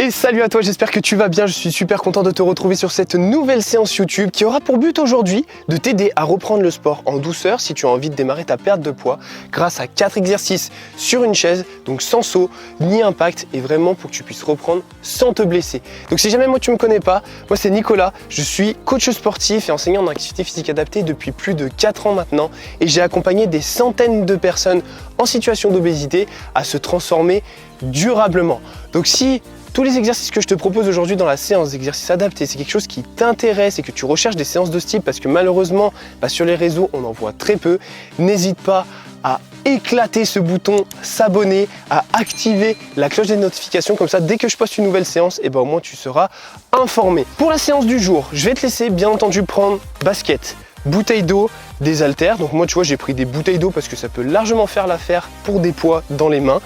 Et salut à toi, j'espère que tu vas bien, je suis super content de te retrouver sur cette nouvelle séance YouTube qui aura pour but aujourd'hui de t'aider à reprendre le sport en douceur si tu as envie de démarrer ta perte de poids grâce à 4 exercices sur une chaise, donc sans saut ni impact et vraiment pour que tu puisses reprendre sans te blesser. Donc si jamais moi tu me connais pas, moi c'est Nicolas, je suis coach sportif et enseignant en activité physique adaptée depuis plus de 4 ans maintenant et j'ai accompagné des centaines de personnes en situation d'obésité à se transformer durablement. Donc si tous les exercices que je te propose aujourd'hui dans la séance d'exercices adaptés, c'est quelque chose qui t'intéresse et que tu recherches des séances de ce type parce que malheureusement, sur les réseaux, on en voit très peu, n'hésite pas à éclater ce bouton s'abonner, à activer la cloche des notifications, comme ça dès que je poste une nouvelle séance, au moins tu seras informé. Pour la séance du jour, je vais te laisser bien entendu prendre basket, bouteille d'eau, des haltères. Donc moi tu vois j'ai pris des bouteilles d'eau parce que ça peut largement faire l'affaire pour des poids dans les mains,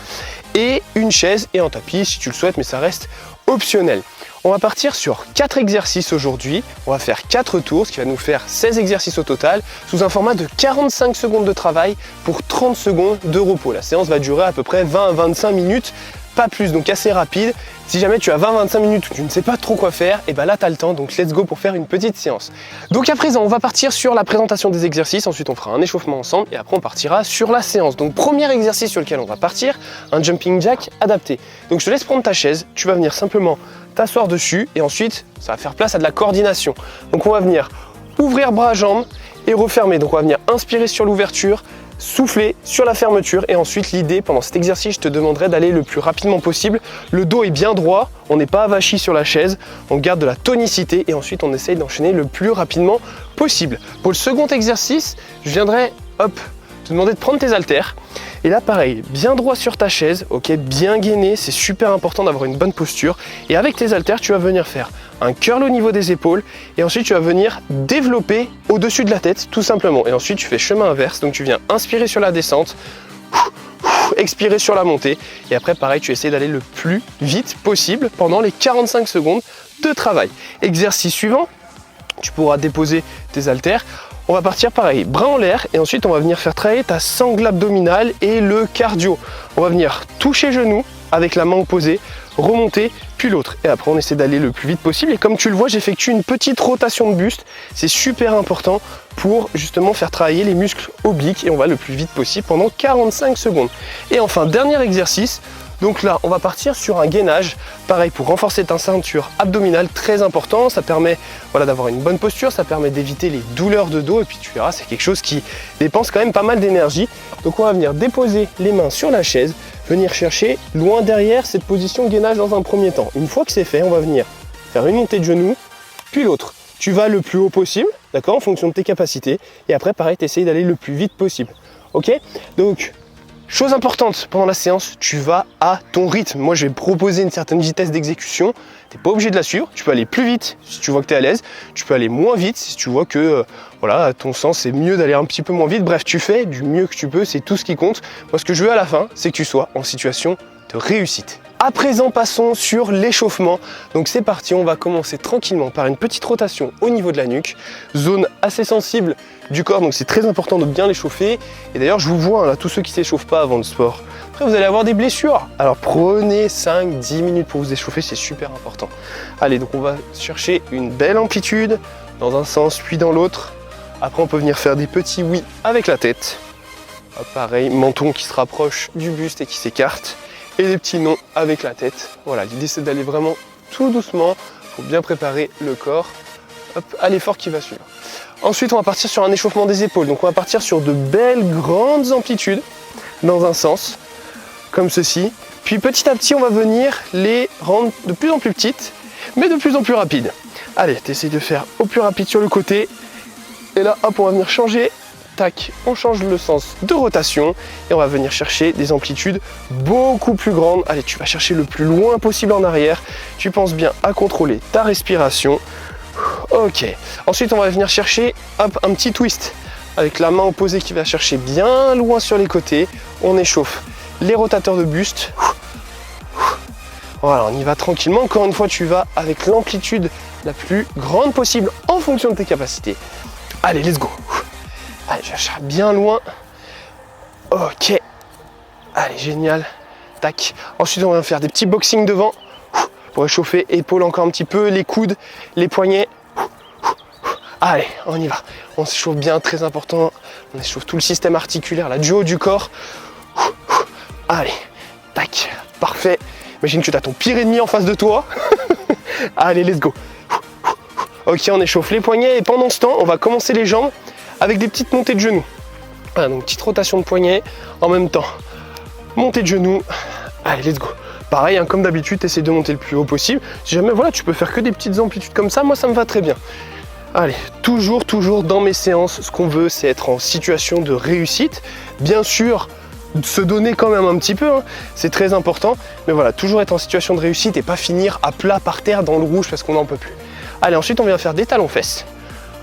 et une chaise et un tapis si tu le souhaites, mais ça reste optionnel. On va partir sur 4 exercices aujourd'hui, on va faire 4 tours, ce qui va nous faire 16 exercices au total, sous un format de 45 secondes de travail pour 30 secondes de repos. La séance va durer à peu près 20 à 25 minutes, pas plus, donc assez rapide. Si jamais tu as 20-25 minutes où tu ne sais pas trop quoi faire, et là tu as le temps, donc let's go pour faire une petite séance. Donc à présent, on va partir sur la présentation des exercices, ensuite on fera un échauffement ensemble et après on partira sur la séance. Donc premier exercice sur lequel on va partir, un jumping jack adapté. Donc je te laisse prendre ta chaise, tu vas venir simplement t'asseoir dessus et ensuite ça va faire place à de la coordination. Donc on va venir ouvrir bras à jambes et refermer. Donc on va venir inspirer sur l'ouverture, souffler sur la fermeture et ensuite l'idée pendant cet exercice je te demanderai d'aller le plus rapidement possible. Le dos est bien droit, on n'est pas avachi sur la chaise, on garde de la tonicité et ensuite on essaye d'enchaîner le plus rapidement possible. Pour le second exercice, je viendrai te demander de prendre tes haltères et là pareil, bien droit sur ta chaise, ok, bien gainé, c'est super important d'avoir une bonne posture et avec tes haltères tu vas venir faire un curl au niveau des épaules et ensuite tu vas venir développer au-dessus de la tête tout simplement et ensuite tu fais chemin inverse, donc tu viens inspirer sur la descente, expirer sur la montée et après pareil tu essaies d'aller le plus vite possible pendant les 45 secondes de travail. Exercice suivant, tu pourras déposer tes haltères. On va partir pareil, bras en l'air et ensuite on va venir faire travailler ta sangle abdominale et le cardio. On va venir toucher genou avec la main opposée, remonter puis l'autre et après on essaie d'aller le plus vite possible et comme tu le vois j'effectue une petite rotation de buste, c'est super important pour justement faire travailler les muscles obliques et on va le plus vite possible pendant 45 secondes. Et enfin dernier exercice, donc là on va partir sur un gainage, pareil pour renforcer ta ceinture abdominale, très important, ça permet d'avoir une bonne posture, ça permet d'éviter les douleurs de dos et puis tu verras c'est quelque chose qui dépense quand même pas mal d'énergie. Donc on va venir déposer les mains sur la chaise, venir chercher loin derrière cette position gainage dans un premier temps. Une fois que c'est fait, on va venir faire une montée de genoux, puis l'autre. Tu vas le plus haut possible, d'accord, en fonction de tes capacités et après pareil tu essayes d'aller le plus vite possible. Ok, donc chose importante pendant la séance, tu vas à ton rythme. Moi, je vais proposer une certaine vitesse d'exécution. Tu n'es pas obligé de la suivre. Tu peux aller plus vite si tu vois que tu es à l'aise. Tu peux aller moins vite si tu vois que, à ton sens, c'est mieux d'aller un petit peu moins vite. Bref, tu fais du mieux que tu peux. C'est tout ce qui compte. Moi, ce que je veux à la fin, c'est que tu sois en situation de réussite. À présent, passons sur l'échauffement. Donc c'est parti, on va commencer tranquillement par une petite rotation au niveau de la nuque, zone assez sensible du corps, donc c'est très important de bien l'échauffer. Et d'ailleurs, je vous vois, là, tous ceux qui ne s'échauffent pas avant le sport, après vous allez avoir des blessures. Alors prenez 5-10 minutes pour vous échauffer, c'est super important. Allez, donc on va chercher une belle amplitude dans un sens puis dans l'autre. Après, on peut venir faire des petits oui avec la tête. Hop, pareil, menton qui se rapproche du buste et qui s'écarte. Et des petits noms avec la tête. Voilà, l'idée c'est d'aller vraiment tout doucement pour bien préparer le corps à l'effort qui va suivre. Ensuite, on va partir sur un échauffement des épaules. Donc on va partir sur de belles grandes amplitudes dans un sens, comme ceci. Puis petit à petit, on va venir les rendre de plus en plus petites, mais de plus en plus rapides. Allez, t'essayes de faire au plus rapide sur le côté. Et là, hop, on va venir changer. Tac, on change le sens de rotation et on va venir chercher des amplitudes beaucoup plus grandes. Allez, tu vas chercher le plus loin possible en arrière. Tu penses bien à contrôler ta respiration. Ok. Ensuite, on va venir chercher un petit twist avec la main opposée qui va chercher bien loin sur les côtés. On échauffe les rotateurs de buste. Voilà, on y va tranquillement. Encore une fois, tu vas avec l'amplitude la plus grande possible en fonction de tes capacités. Allez, let's go. Allez, je cherche bien loin. Ok. Allez, génial. Tac. Ensuite, on va faire des petits boxing devant. pour réchauffer. Épaules encore un petit peu, les coudes, les poignets. Allez, on y va. On s'échauffe bien, très important. On échauffe tout le système articulaire, là, du haut du corps. Allez, tac, parfait. Imagine que tu as ton pire ennemi en face de toi. Allez, let's go. Ok, on échauffe les poignets et pendant ce temps, on va commencer les jambes avec des petites montées de genoux. Voilà, donc petite rotation de poignet en même temps. Montée de genoux. Allez, let's go. Pareil, hein, comme d'habitude, essaie de monter le plus haut possible. Si jamais, voilà, tu peux faire que des petites amplitudes comme ça, moi ça me va très bien. Allez, toujours dans mes séances, ce qu'on veut, c'est être en situation de réussite. Bien sûr, se donner quand même un petit peu, hein, c'est très important. Mais voilà, toujours être en situation de réussite et pas finir à plat par terre dans le rouge parce qu'on n'en peut plus. Allez, ensuite, on vient faire des talons-fesses.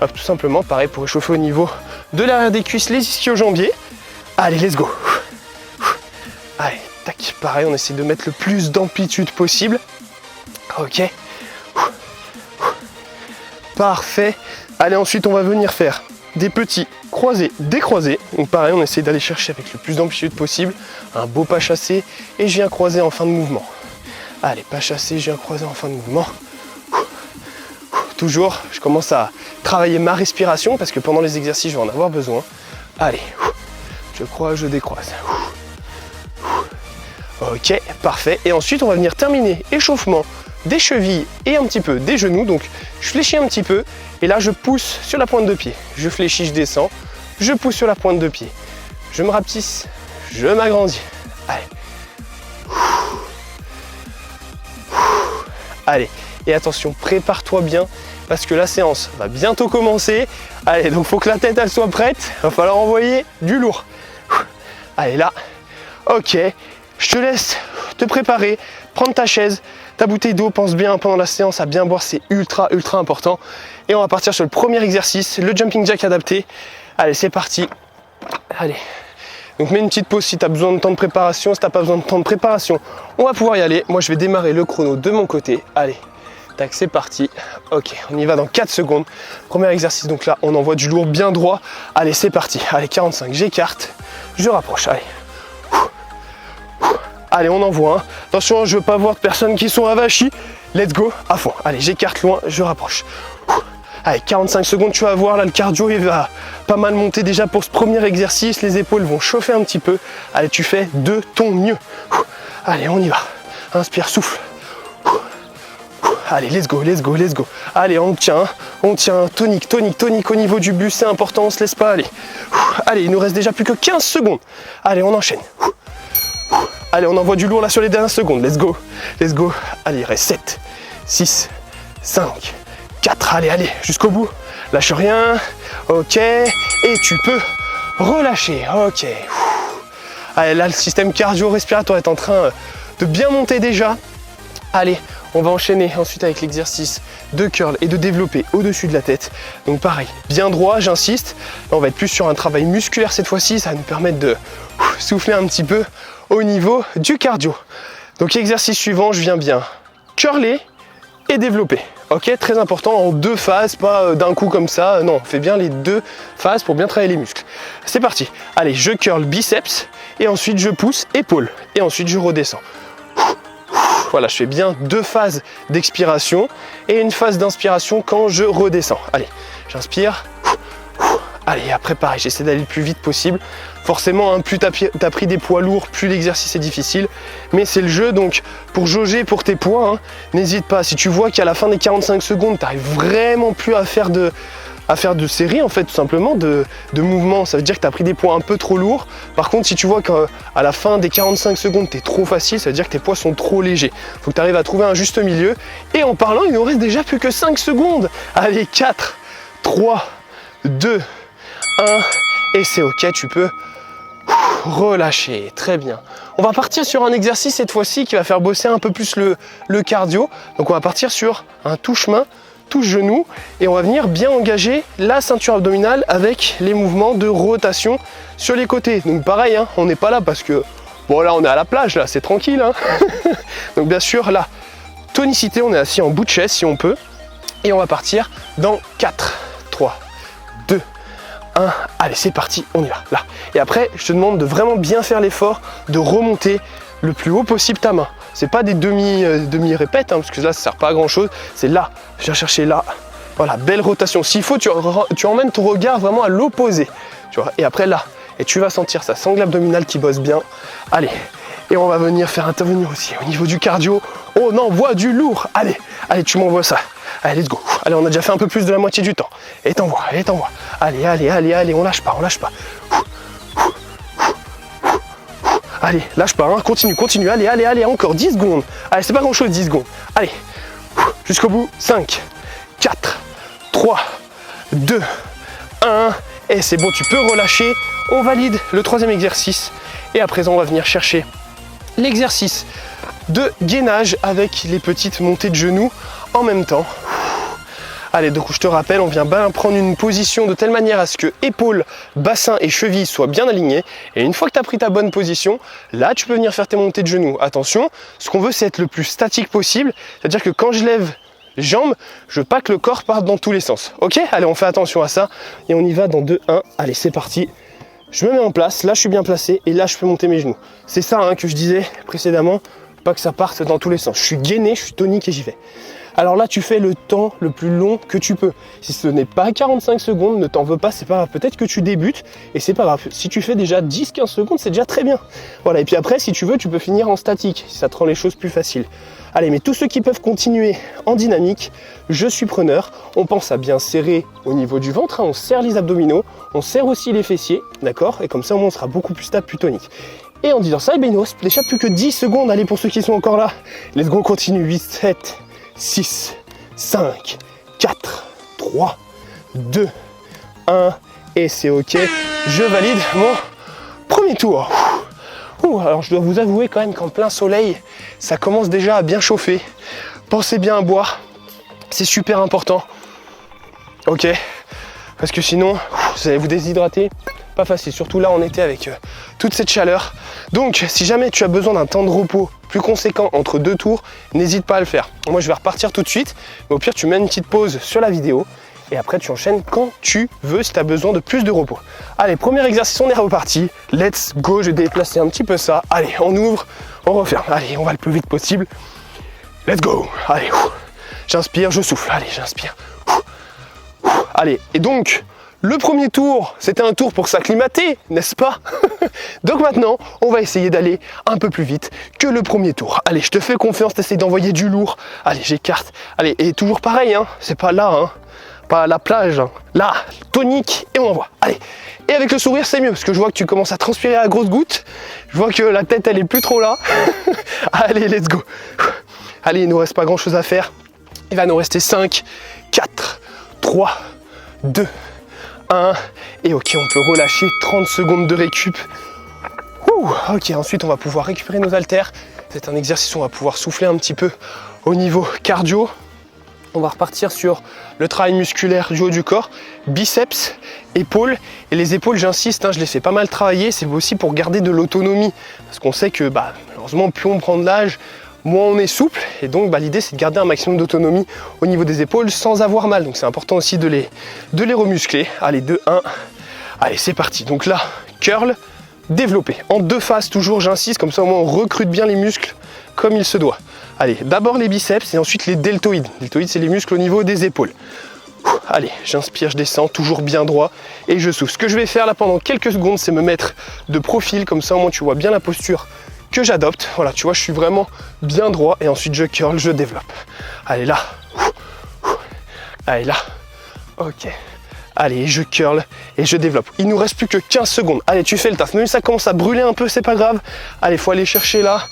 Hop, tout simplement, pareil, pour réchauffer au niveau de l'arrière des cuisses, les ischio-jambiers. Allez, let's go. Allez, tac, pareil, on essaie de mettre le plus d'amplitude possible. Ok. Parfait. Allez, ensuite, on va venir faire des petits croisés, décroisés. Donc pareil, on essaie d'aller chercher avec le plus d'amplitude possible. Un beau pas chassé et je viens croiser en fin de mouvement. Allez, pas chassé, je viens croiser en fin de mouvement. Toujours, je commence à travailler ma respiration parce que pendant les exercices, je vais en avoir besoin. Allez, je croise, je décroise. Ok, parfait. Et ensuite, on va venir terminer échauffement des chevilles et un petit peu des genoux. Donc, je fléchis un petit peu et là, je pousse sur la pointe de pied. Je fléchis, je descends, je pousse sur la pointe de pied. Je me rapetisse, je m'agrandis. Allez. Allez, et attention, prépare-toi bien parce que la séance va bientôt commencer. Allez, donc il faut que la tête elle soit prête. Il va falloir envoyer du lourd. Allez, là. Ok, je te laisse te préparer, prendre ta chaise, ta bouteille d'eau, pense bien pendant la séance à bien boire, c'est ultra important. Et on va partir sur le premier exercice, le jumping jack adapté. Allez, c'est parti. Allez. Donc mets une petite pause si tu as besoin de temps de préparation. Si tu n'as pas besoin de temps de préparation, on va pouvoir y aller. Moi, je vais démarrer le chrono de mon côté. Allez, tac, c'est parti. Ok, on y va dans 4 secondes. Premier exercice, donc là, on envoie du lourd bien droit. Allez, c'est parti. Allez, 45, j'écarte, je rapproche. Allez. Allez, on envoie. Hein. Attention, je veux pas voir de personnes qui sont avachies. Let's go, à fond. Allez, j'écarte loin, je rapproche. Allez, 45 secondes, tu vas voir, là, le cardio, il va pas mal monter déjà pour ce premier exercice. Les épaules vont chauffer un petit peu. Allez, tu fais de ton mieux. Allez, on y va. Inspire, souffle. Allez, let's go. Allez, on tient, tonique au niveau du buste, c'est important, on se laisse pas aller. Allez, il nous reste déjà plus que 15 secondes. Allez, on enchaîne. Allez, on envoie du lourd là sur les dernières secondes. Let's go. Allez, il reste 7, 6, 5, 4. Allez, jusqu'au bout. Lâche rien. Ok. Et tu peux relâcher. Ok. Allez, là, le système cardio-respiratoire est en train de bien monter déjà. Allez, on va enchaîner ensuite avec l'exercice de curl et de développer au-dessus de la tête. Donc pareil, bien droit, j'insiste. Là, on va être plus sur un travail musculaire cette fois-ci. Ça va nous permettre de souffler un petit peu au niveau du cardio. Donc exercice suivant, je viens bien curler et développer. Ok, très important, en 2 phases, pas d'un coup comme ça. Non, on fait bien les 2 phases pour bien travailler les muscles. C'est parti. Allez, je curl biceps et ensuite je pousse épaules et ensuite je redescends. Voilà, je fais bien 2 phases d'expiration et une phase d'inspiration quand je redescends. Allez, j'inspire. Allez, après pareil, j'essaie d'aller le plus vite possible. Forcément, hein, plus tu as pris des poids lourds, plus l'exercice est difficile. Mais c'est le jeu, donc pour jauger pour tes poids, hein, n'hésite pas. Si tu vois qu'à la fin des 45 secondes, tu n'arrives vraiment plus à faire de série, en fait, tout simplement, de mouvements, ça veut dire que tu as pris des poids un peu trop lourds. Par contre, si tu vois qu'à la fin des 45 secondes, tu es trop facile, ça veut dire que tes poids sont trop légers. Il faut que tu arrives à trouver un juste milieu. Et en parlant, il nous reste déjà plus que 5 secondes. Allez, 4, 3, 2, 1, et c'est ok, tu peux relâcher, très bien. On va partir sur un exercice cette fois-ci qui va faire bosser un peu plus le cardio. Donc on va partir sur un touche-main, touche-genou, et on va venir bien engager la ceinture abdominale avec les mouvements de rotation sur les côtés. Donc pareil, hein, on n'est pas là parce que, bon là on est à la plage, là c'est tranquille. Hein. Donc bien sûr, là, tonicité, on est assis en bout de chaise si on peut. Et on va partir dans 4, 3, 2, 1, allez c'est parti, on y va, là. Et après, je te demande de vraiment bien faire l'effort de remonter le plus haut possible ta main. C'est pas des demi-répètes, parce que là, ça sert pas à grand chose. C'est là, je viens chercher là. Voilà, belle rotation. S'il faut, tu emmènes ton regard vraiment à l'opposé. Tu vois, et après là, et tu vas sentir ça, sangle abdominale qui bosse bien. Allez, et on va venir faire intervenir aussi au niveau du cardio. On envoie du lourd. Allez, allez, tu m'envoies ça. Allez, let's go. Allez, on a déjà fait un peu plus de la moitié du temps. Et t'envoies, allez, t'envoies. Allez, allez, allez, allez, on lâche pas, on lâche pas. Allez, lâche pas, hein. Continue, continue. Allez, allez, allez, encore 10 secondes. Allez, c'est pas grand chose, 10 secondes. Allez, jusqu'au bout. 5, 4, 3, 2, 1. Et c'est bon, tu peux relâcher. On valide le troisième exercice. Et à présent, on va venir chercher l'exercice de gainage avec les petites montées de genoux en même temps. Allez, donc je te rappelle, on vient bien prendre une position de telle manière à ce que épaules, bassin et chevilles soient bien alignés. Et une fois que tu as pris ta bonne position, là tu peux venir faire tes montées de genoux. Attention, ce qu'on veut c'est être le plus statique possible. C'est-à-dire que quand je lève les jambes, je veux pas que le corps parte dans tous les sens. Ok? Allez, on fait attention à ça. Et on y va dans 2, 1. Allez, c'est parti. Je me mets en place, là je suis bien placé et là je peux monter mes genoux. C'est ça que je disais précédemment, pas que ça parte dans tous les sens. Je suis gainé, je suis tonique et j'y vais. Alors là tu fais le temps le plus long que tu peux. Si ce n'est pas 45 secondes, ne t'en veux pas, c'est pas grave. Peut-être que tu débutes et c'est pas grave. Si tu fais déjà 10-15 secondes, c'est déjà très bien. Voilà, et puis après si tu veux, tu peux finir en statique, si ça te rend les choses plus faciles. Allez, mais tous ceux qui peuvent continuer en dynamique, je suis preneur. On pense à bien serrer au niveau du ventre, on serre les abdominaux, on serre aussi les fessiers, d'accord? Et comme ça, au moins, on sera beaucoup plus stable, plus tonique. Et en disant ça, il ne reste déjà plus que 10 secondes. Allez, pour ceux qui sont encore là, let's go, on continue. 8, 7, 6, 5, 4, 3, 2, 1. Et c'est ok. Je valide mon premier tour. Alors je dois vous avouer quand même qu'en plein soleil, ça commence déjà à bien chauffer. Pensez bien à boire, c'est super important. Ok, parce que sinon, vous allez vous déshydrater. Pas facile, surtout là en été avec toute cette chaleur. Donc si jamais tu as besoin d'un temps de repos plus conséquent entre 2 tours, n'hésite pas à le faire. Moi je vais repartir tout de suite, mais au pire tu mets une petite pause sur la vidéo. Et après, tu enchaînes quand tu veux si tu as besoin de plus de repos. Allez, premier exercice, on est reparti. Let's go, je vais déplacer un petit peu ça. Allez, on ouvre, on referme. Allez, on va le plus vite possible. Let's go. Allez, j'inspire, je souffle. Allez, j'inspire. Allez, et donc, le premier tour, c'était un tour pour s'acclimater, n'est-ce pas? Donc maintenant, on va essayer d'aller un peu plus vite que le premier tour. Allez, je te fais confiance, t'essayes d'envoyer du lourd. Allez, j'écarte. Allez, et toujours pareil, c'est pas là, pas à la plage, là, tonique et on envoie. Allez, et avec le sourire c'est mieux parce que je vois que tu commences à transpirer à grosses gouttes. Je vois que la tête elle est plus trop là. Allez, let's go. Allez, il ne nous reste pas grand chose à faire. Il va nous rester 5, 4, 3, 2, 1. Et ok, on peut relâcher 30 secondes de récup. Ok, ensuite on va pouvoir récupérer nos haltères. C'est un exercice où on va pouvoir souffler un petit peu au niveau cardio. On va repartir sur le travail musculaire du haut du corps, biceps, épaules. Et les épaules, j'insiste, je les fais pas mal travailler. C'est aussi pour garder de l'autonomie. Parce qu'on sait que malheureusement, plus on prend de l'âge, moins on est souple. Et donc l'idée, c'est de garder un maximum d'autonomie au niveau des épaules sans avoir mal. Donc c'est important aussi de les remuscler. Allez, 2, 1. Allez, c'est parti. Donc là, curl, développé. En 2 phases toujours, j'insiste. Comme ça, au moins, on recrute bien les muscles comme il se doit. Allez, d'abord les biceps et ensuite les deltoïdes. Les deltoïdes, c'est les muscles au niveau des épaules. Allez, j'inspire, je descends, toujours bien droit et je souffle. Ce que je vais faire là pendant quelques secondes, c'est me mettre de profil, comme ça au moins tu vois bien la posture que j'adopte. Voilà, tu vois, je suis vraiment bien droit et ensuite je curl, je développe. Allez là. Allez là. Ok. Allez, je curl et je développe. Il nous reste plus que 15 secondes. Allez, tu fais le taf. Même si ça commence à brûler un peu, c'est pas grave. Allez, faut aller chercher là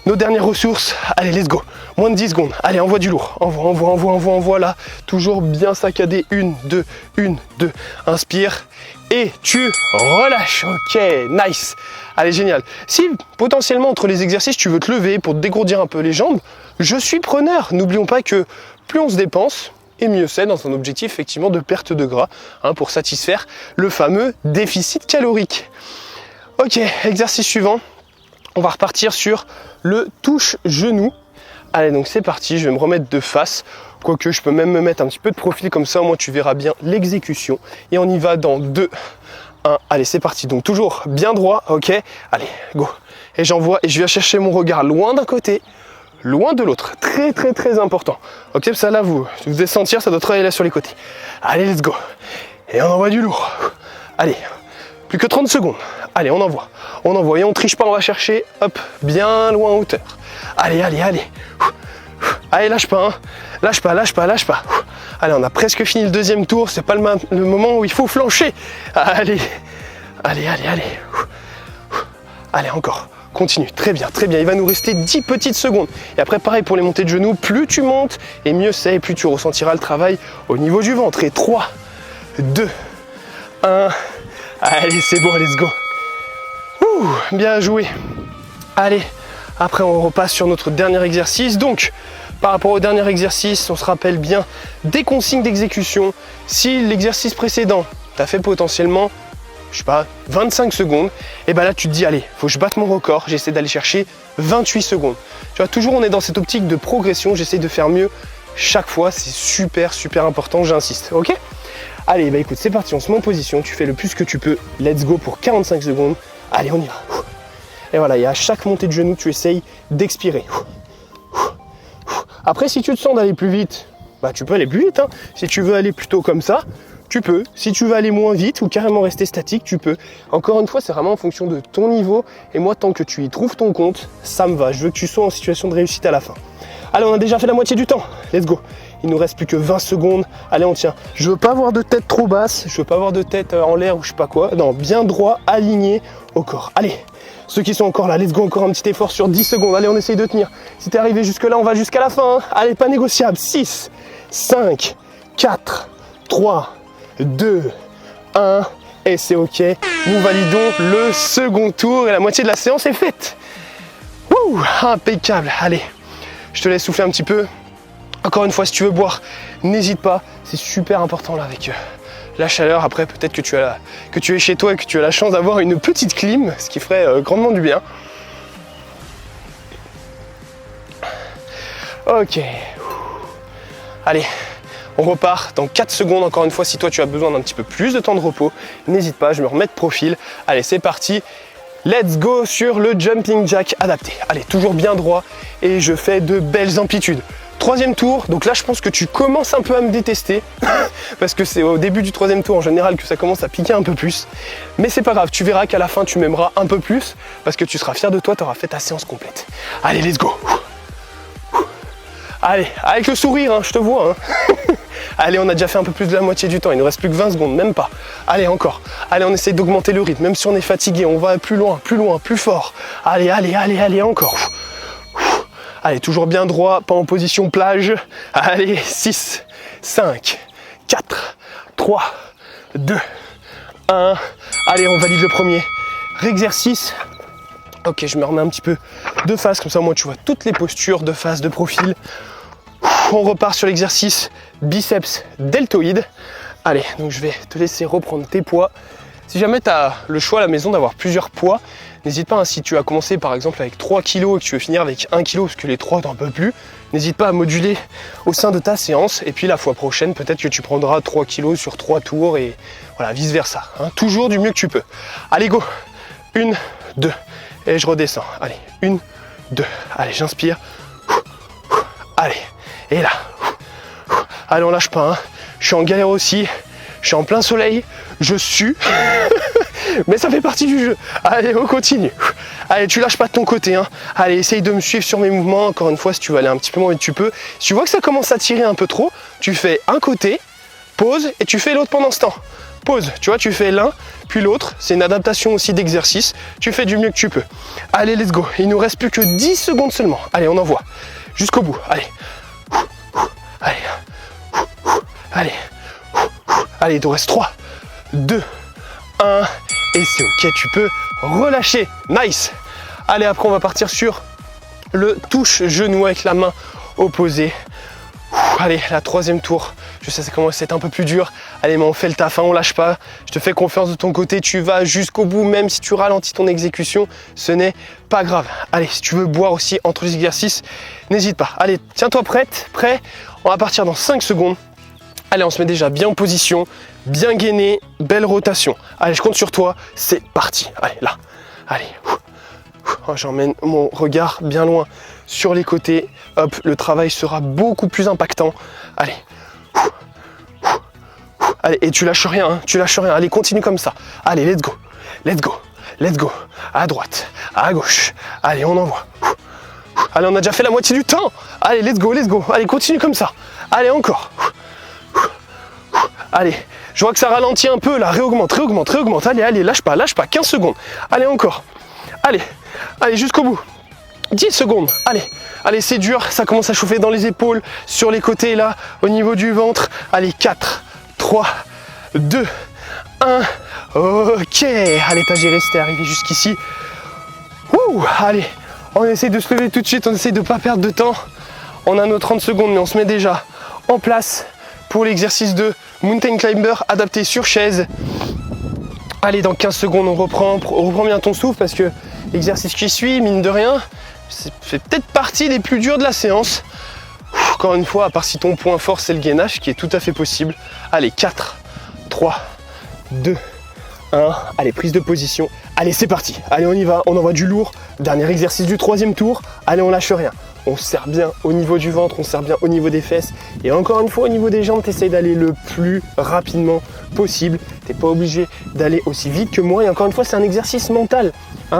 nos dernières ressources. Allez, let's go. Moins de 10 secondes. Allez, envoie du lourd. Envoie là. Toujours bien saccadé. 1, 2, 1, 2. Inspire et tu relâches. Ok, nice. Allez, génial. Si potentiellement entre les exercices, tu veux te lever pour te dégourdir un peu les jambes, je suis preneur. N'oublions pas que plus on se dépense, et mieux c'est dans un objectif effectivement de perte de gras pour satisfaire le fameux déficit calorique. Ok, exercice suivant, on va repartir sur le touche-genou. Allez, donc c'est parti, je vais me remettre de face, quoique je peux même me mettre un petit peu de profil comme ça, au moins tu verras bien l'exécution. Et on y va dans 2, 1, allez c'est parti, donc toujours bien droit, ok, allez, go. Et j'envoie et je viens chercher mon regard loin d'un côté, loin de l'autre. Très très très important. Ok, ça là, vous devez sentir, ça doit travailler là sur les côtés. Allez, let's go. Et on envoie du lourd. Allez, plus que 30 secondes. Allez, on envoie. On envoie et on triche pas, on va chercher, hop, bien loin en hauteur. Allez, allez, allez. Allez, lâche pas, hein. Lâche pas, lâche pas, lâche pas. Allez, on a presque fini le deuxième tour, c'est pas le moment où il faut flancher. Allez, allez, allez, allez. Allez, encore. Continue, très bien, très bien. Il va nous rester 10 petites secondes. Et après, pareil pour les montées de genoux, plus tu montes, et mieux c'est, et plus tu ressentiras le travail au niveau du ventre. Et 3, 2, 1. Allez, c'est bon, let's go. Ouh, bien joué. Allez, après on repasse sur notre dernier exercice. Donc, par rapport au dernier exercice, on se rappelle bien des consignes d'exécution. Si l'exercice précédent t'a fait potentiellement, je sais pas, 25 secondes, et ben là tu te dis, allez, faut que je batte mon record, j'essaie d'aller chercher 28 secondes. Tu vois, toujours on est dans cette optique de progression, j'essaie de faire mieux chaque fois, c'est super, super important, j'insiste, ok? Allez, bah écoute, c'est parti, on se met en position, tu fais le plus que tu peux, let's go pour 45 secondes, allez, on y va. Et voilà, et à chaque montée de genou, tu essayes d'expirer. Après, si tu te sens d'aller plus vite, bah tu peux aller plus vite, hein. Si tu veux aller plutôt comme ça, tu peux. Si tu veux aller moins vite ou carrément rester statique, tu peux. Encore une fois, c'est vraiment en fonction de ton niveau. Et moi, tant que tu y trouves ton compte, ça me va. Je veux que tu sois en situation de réussite à la fin. Allez, on a déjà fait la moitié du temps. Let's go. Il nous reste plus que 20 secondes. Allez, on tient. Je veux pas avoir de tête trop basse. Je veux pas avoir de tête en l'air ou je sais pas quoi. Non, bien droit, aligné au corps. Allez, ceux qui sont encore là, let's go. Encore un petit effort sur 10 secondes. Allez, on essaye de tenir. Si t'es arrivé jusque là, on va jusqu'à la fin, hein. Allez, pas négociable. 6, 5, 4, 3, 2, 1, et c'est ok. Nous validons le second tour et la moitié de la séance est faite. Wouh, impeccable. Allez, je te laisse souffler un petit peu. Encore une fois, si tu veux boire, n'hésite pas. C'est super important là avec la chaleur. Après, peut-être que tu es chez toi et que tu as la chance d'avoir une petite clim, ce qui ferait grandement du bien. Ok. Allez. On repart dans 4 secondes, encore une fois, si toi tu as besoin d'un petit peu plus de temps de repos, n'hésite pas, je me remets de profil. Allez, c'est parti, let's go sur le jumping jack adapté. Allez, toujours bien droit et je fais de belles amplitudes. Troisième tour, donc là je pense que tu commences un peu à me détester, parce que c'est au début du troisième tour en général que ça commence à piquer un peu plus. Mais c'est pas grave, tu verras qu'à la fin tu m'aimeras un peu plus, parce que tu seras fier de toi, tu auras fait ta séance complète. Allez, let's go. Allez, avec le sourire, hein, je te vois. Hein. Allez, on a déjà fait un peu plus de la moitié du temps, il nous reste plus que 20 secondes, même pas. Allez, encore. Allez, on essaye d'augmenter le rythme, même si on est fatigué, on va plus loin, plus fort. Allez, allez, allez, allez, encore. Allez, toujours bien droit, pas en position plage. Allez, 6, 5, 4, 3, 2, 1. Allez, on valide le premier exercice. Ok, je me remets un petit peu de face, comme ça moi tu vois toutes les postures de face, de profil. On repart sur l'exercice biceps deltoïde. Allez, donc je vais te laisser reprendre tes poids. Si jamais tu as le choix à la maison d'avoir plusieurs poids, n'hésite pas, hein, si tu as commencé par exemple avec 3 kg et que tu veux finir avec 1 kg parce que les 3 t'en peux plus, n'hésite pas à moduler au sein de ta séance. Et puis la fois prochaine, peut-être que tu prendras 3 kg sur 3 tours et voilà, vice versa. Hein, toujours du mieux que tu peux. Allez, go. 1, 2. Et je redescends. Allez, 1, 2. Allez, j'inspire. Allez, et là. Allez, on lâche pas. Hein. Je suis en galère aussi. Je suis en plein soleil. Je sue. Mais ça fait partie du jeu. Allez, on continue. Allez, tu lâches pas de ton côté. Hein. Allez, essaye de me suivre sur mes mouvements. Encore une fois, si tu veux aller un petit peu moins vite, tu peux. Si tu vois que ça commence à tirer un peu trop, tu fais un côté, pause, et tu fais l'autre pendant ce temps. Pause, tu vois, tu fais l'un, puis l'autre. C'est une adaptation aussi d'exercice. Tu fais du mieux que tu peux. Allez, let's go. Il nous reste plus que 10 secondes seulement. Allez, on envoie. Jusqu'au bout. Allez. Allez. Allez. Allez, il te reste 3, 2, 1. Et c'est ok, tu peux relâcher. Nice. Allez, après, on va partir sur le touche-genou avec la main opposée. Allez, la troisième tour. Je sais, ça commence à être un peu plus dur. Allez, mais on fait le taf, hein, on lâche pas. Je te fais confiance de ton côté. Tu vas jusqu'au bout, même si tu ralentis ton exécution. Ce n'est pas grave. Allez, si tu veux boire aussi entre les exercices, n'hésite pas. Allez, tiens-toi prête, prêt. On va partir dans 5 secondes. Allez, on se met déjà bien en position, bien gainé, belle rotation. Allez, je compte sur toi. C'est parti. Allez, là. Allez. J'emmène mon regard bien loin sur les côtés. Hop, le travail sera beaucoup plus impactant. Allez. Allez, et tu lâches rien, hein, tu lâches rien. Allez, continue comme ça. Allez, let's go. Let's go. Let's go. À droite, à gauche. Allez, on envoie. Allez, on a déjà fait la moitié du temps. Allez, let's go, let's go. Allez, continue comme ça. Allez, encore. Allez, je vois que ça ralentit un peu là. Réaugmente, réaugmente, réaugmente. Allez, allez, lâche pas, 15 secondes. Allez, encore. Allez, allez, jusqu'au bout. 10 secondes. Allez, allez, c'est dur. Ça commence à chauffer dans les épaules, sur les côtés là, au niveau du ventre. Allez, 4, 3, 2, 1. Ok. Allez, t'as géré, c'était arrivé jusqu'ici. Allez, on essaie de se lever tout de suite. On essaie de ne pas perdre de temps. On a nos 30 secondes, mais on se met déjà en place pour l'exercice de Mountain Climber adapté sur chaise. Allez, dans 15 secondes, on reprend bien ton souffle parce que l'exercice qui suit, mine de rien, fait peut-être partie des plus durs de la séance. Encore une fois, à part si ton point fort c'est le gainage, qui est tout à fait possible. Allez, 4, 3, 2, 1. Allez, prise de position. Allez, c'est parti. Allez, on y va. On envoie du lourd. Dernier exercice du 3e tour. Allez, on lâche rien. On se serre bien au niveau du ventre, on se serre bien au niveau des fesses. Et encore une fois, au niveau des jambes, tu essayes d'aller le plus rapidement possible. Tu n'es pas obligé d'aller aussi vite que moi. Et encore une fois, c'est un exercice mental.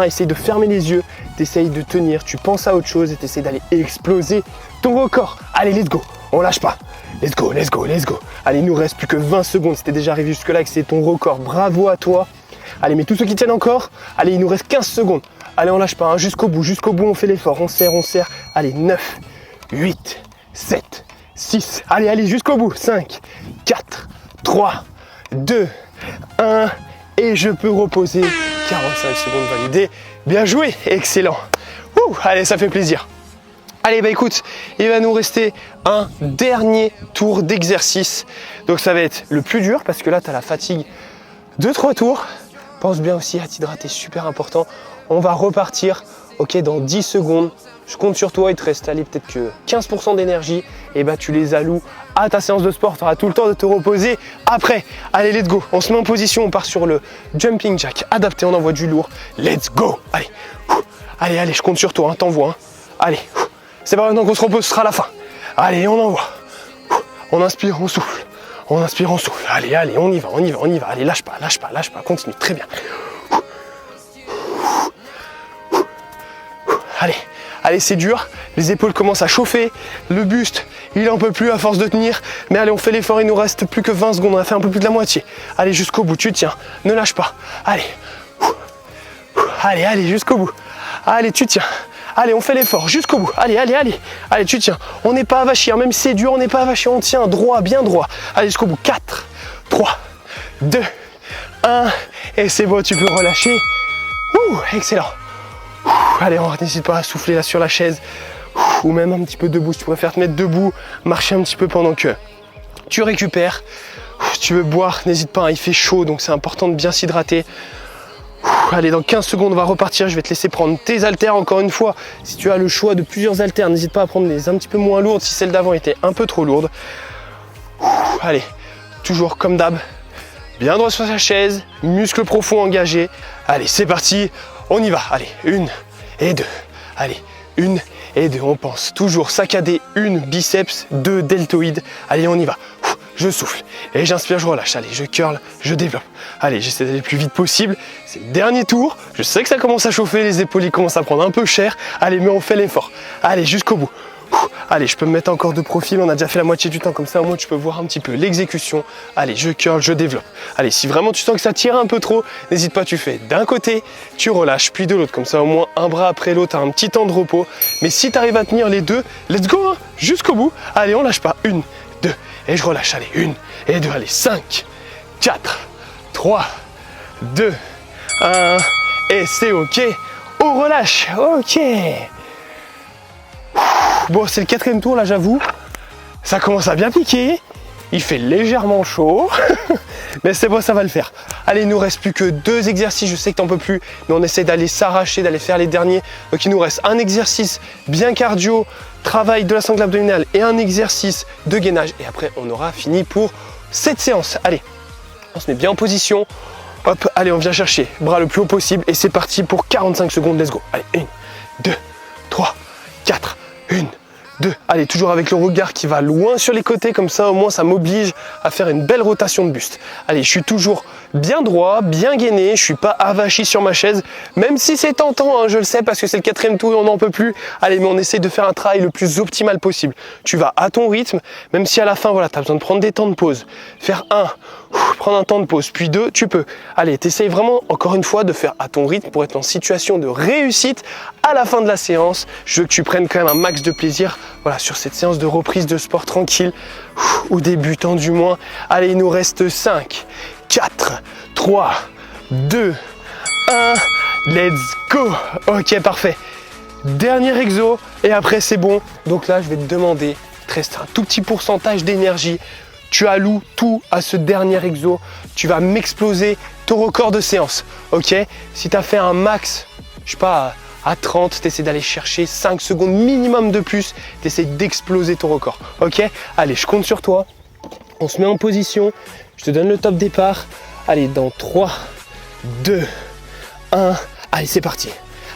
Essaye de fermer les yeux, tu essayes de tenir, tu penses à autre chose et tu essayes d'aller exploser ton record. Allez, let's go, on lâche pas. Let's go, let's go, let's go. Allez, il nous reste plus que 20 secondes. C'était déjà arrivé jusque-là et que c'est ton record. Bravo à toi. Allez, mais tous ceux qui tiennent encore, allez, il nous reste 15 secondes. Allez, on lâche pas, hein, jusqu'au bout, on fait l'effort, on serre, on serre. Allez, 9, 8, 7, 6. Allez, allez, jusqu'au bout. 5, 4, 3, 2, 1. Et je peux reposer. 45 secondes validées. Bien joué, excellent. Allez, ça fait plaisir. Allez, bah écoute, il va nous rester un dernier tour d'exercice. Donc ça va être le plus dur parce que là, tu as la fatigue de 3 tours. Pense bien aussi à t'hydrater, super important. On va repartir, ok, dans 10 secondes. Je compte sur toi, il te reste allez, peut-être que 15% d'énergie. Et bah tu les alloues à ta séance de sport, tu auras tout le temps de te reposer après. Allez, let's go, on se met en position, on part sur le jumping jack adapté, on envoie du lourd. Let's go, allez, allez, allez, je compte sur toi, hein, t'envoies. Hein. Allez, c'est pas maintenant qu'on se repose, ce sera la fin. Allez, on envoie. On inspire, on souffle. On inspire, on souffle. Allez, allez, on y va, on y va, on y va. Allez, lâche pas, lâche pas, lâche pas. Continue, très bien. Allez, allez, c'est dur. Les épaules commencent à chauffer. Le buste, il en peut plus à force de tenir. Mais allez, on fait l'effort, il nous reste plus que 20 secondes. On a fait un peu plus de la moitié. Allez, jusqu'au bout, tu tiens. Ne lâche pas. Allez. Allez, allez, jusqu'au bout. Allez, tu tiens. Allez, on fait l'effort jusqu'au bout. Allez, allez, allez. Allez, tu tiens. On n'est pas avachi. Même si c'est dur, on n'est pas avachi. On tient droit, bien droit. Allez, jusqu'au bout. 4, 3, 2, 1. Et c'est bon, tu peux relâcher. Excellent. Allez, on n'hésite pas à souffler là sur la chaise. Ou même un petit peu debout. Si tu préfères te mettre debout, marcher un petit peu pendant que tu récupères. Si tu veux boire, n'hésite pas. Il fait chaud, donc c'est important de bien s'hydrater. Allez, dans 15 secondes, on va repartir. Je vais te laisser prendre tes haltères encore une fois. Si tu as le choix de plusieurs haltères, n'hésite pas à prendre des un petit peu moins lourdes si celle d'avant était un peu trop lourde. Allez, toujours comme d'hab. Bien droit sur sa chaise, muscles profonds engagés. Allez, c'est parti. On y va. Allez, 1 et 2. Allez, 1 et 2. On pense toujours saccader 1 biceps, 2 deltoïdes. Allez, on y va. Je souffle et j'inspire, je relâche. Allez, je curl, je développe. Allez, j'essaie d'aller le plus vite possible. C'est le dernier tour. Je sais que ça commence à chauffer, les épaules ils commencent à prendre un peu cher. Allez, mais on fait l'effort. Allez, jusqu'au bout. Allez, je peux me mettre encore de profil. On a déjà fait la moitié du temps comme ça. Au moins, tu peux voir un petit peu l'exécution. Allez, je curl, je développe. Allez, si vraiment tu sens que ça tire un peu trop, n'hésite pas, tu fais d'un côté, tu relâches, puis de l'autre. Comme ça, au moins, un bras après l'autre, un petit temps de repos. Mais si tu arrives à tenir les deux, let's go, hein, jusqu'au bout. Allez, on lâche pas. 1, 2, et je relâche. Allez, 1 et 2. Allez, 5, 4, 3, 2, 1. Et c'est OK. On relâche. OK. Bon, c'est le 4e tour là, j'avoue. Ça commence à bien piquer. Il fait légèrement chaud. Mais c'est bon, ça va le faire. Allez, il nous reste plus que 2 exercices. Je sais que t'en peux plus, mais on essaie d'aller s'arracher, d'aller faire les derniers. Donc il nous reste un exercice bien cardio, travail de la sangle abdominale et un exercice de gainage. Et après, on aura fini pour cette séance. Allez, on se met bien en position. Hop, allez, on vient chercher. Bras le plus haut possible et c'est parti pour 45 secondes. Let's go. Allez, 1, 2, 3, 4, 1, 2. Allez, toujours avec le regard qui va loin sur les côtés, comme ça au moins ça m'oblige à faire une belle rotation de buste. Allez, je suis toujours bien droit, bien gainé, je suis pas avachi sur ma chaise, même si c'est tentant, hein, je le sais, parce que c'est le 4e tour et on n'en peut plus. Allez, mais on essaye de faire un travail le plus optimal possible. Tu vas à ton rythme, même si à la fin, voilà, tu as besoin de prendre des temps de pause. Faire 1, prendre un temps de pause, puis 2, tu peux. Allez, t'essayes vraiment, encore une fois, de faire à ton rythme pour être en situation de réussite à la fin de la séance. Je veux que tu prennes quand même un max de plaisir, voilà, sur cette séance de reprise de sport tranquille, ou débutant du moins. Allez, il nous reste 5, 4, 3, 2, 1, let's go. Ok, parfait. Dernier exo et après c'est bon. Donc là, je vais te demander, il te reste un tout petit pourcentage d'énergie. Tu alloues tout à ce dernier exo. Tu vas m'exploser ton record de séance. Ok? Si tu as fait un max, je sais pas, à 30, tu essaies d'aller chercher 5 secondes minimum de plus. Tu essaies d'exploser ton record. Ok? Allez, je compte sur toi. On se met en position. Je te donne le top départ. Allez, dans 3, 2, 1. Allez, c'est parti.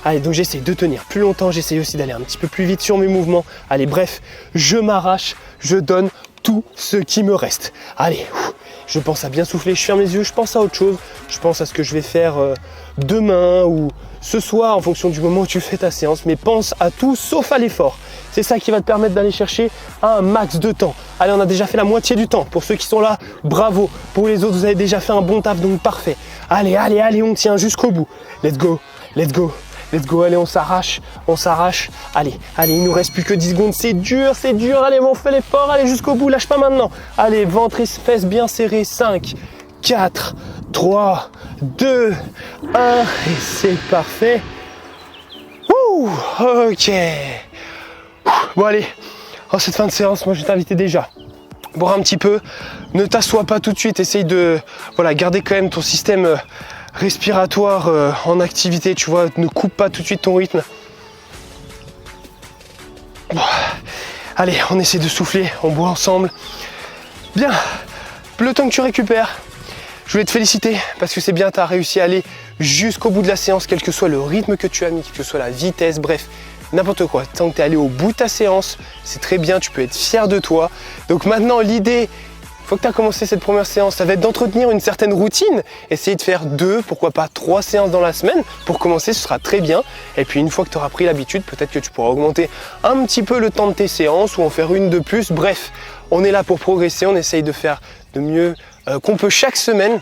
Allez, donc j'essaie de tenir plus longtemps. J'essaie aussi d'aller un petit peu plus vite sur mes mouvements. Allez, bref, je m'arrache. Je donne tout ce qui me reste. Allez, je pense à bien souffler. Je ferme les yeux. Je pense à autre chose. Je pense à ce que je vais faire demain ou ce soir en fonction du moment où tu fais ta séance. Mais pense à tout sauf à l'effort. C'est ça qui va te permettre d'aller chercher un max de temps. Allez, on a déjà fait la moitié du temps. Pour ceux qui sont là, bravo. Pour les autres, vous avez déjà fait un bon taf, donc parfait. Allez, allez, allez, on tient jusqu'au bout. Let's go, let's go, let's go. Allez, on s'arrache, on s'arrache. Allez, allez, il nous reste plus que 10 secondes. C'est dur, c'est dur. Allez, on fait l'effort. Allez, jusqu'au bout, lâche pas maintenant. Allez, ventre et fesses bien serrés. 5, 4, 3, 2, 1. Et c'est parfait. Ouh, ok. Bon allez, en cette fin de séance, moi je vais t'inviter déjà à boire un petit peu. Ne t'assois pas tout de suite, essaye de garder quand même ton système respiratoire en activité, tu vois, ne coupe pas tout de suite ton rythme. Bon, allez, on essaie de souffler, on boit ensemble. Bien, le temps que tu récupères, je voulais te féliciter parce que c'est bien, tu as réussi à aller jusqu'au bout de la séance, quel que soit le rythme que tu as mis, quelle que soit la vitesse, bref. N'importe quoi, tant que tu es allé au bout de ta séance, c'est très bien, tu peux être fier de toi. Donc maintenant, l'idée, une fois que tu as commencé cette première séance, ça va être d'entretenir une certaine routine. Essayer de faire 2, pourquoi pas 3 séances dans la semaine. Pour commencer, ce sera très bien. Et puis une fois que tu auras pris l'habitude, peut-être que tu pourras augmenter un petit peu le temps de tes séances ou en faire une de plus. Bref, on est là pour progresser, on essaye de faire de mieux qu'on peut chaque semaine.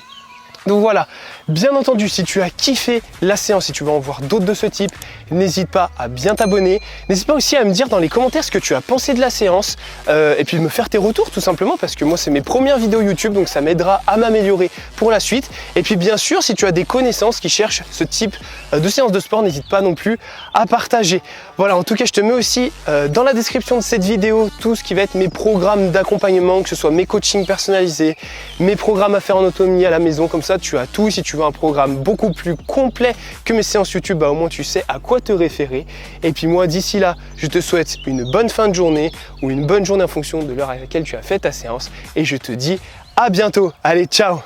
Donc voilà, bien entendu, si tu as kiffé la séance, si tu veux en voir d'autres de ce type, n'hésite pas à bien t'abonner. N'hésite pas aussi à me dire dans les commentaires ce que tu as pensé de la séance et puis me faire tes retours tout simplement parce que moi c'est mes premières vidéos YouTube donc ça m'aidera à m'améliorer pour la suite. Et puis bien sûr, si tu as des connaissances qui cherchent ce type de séance de sport, n'hésite pas non plus à partager. Voilà, en tout cas, je te mets aussi dans la description de cette vidéo tout ce qui va être mes programmes d'accompagnement, que ce soit mes coachings personnalisés, mes programmes à faire en autonomie à la maison, comme ça tu as tout. Si tu veux un programme beaucoup plus complet que mes séances YouTube, bah, au moins tu sais à quoi te référer. Et puis moi, d'ici là, je te souhaite une bonne fin de journée ou une bonne journée en fonction de l'heure à laquelle tu as fait ta séance. Et je te dis à bientôt. Allez, ciao!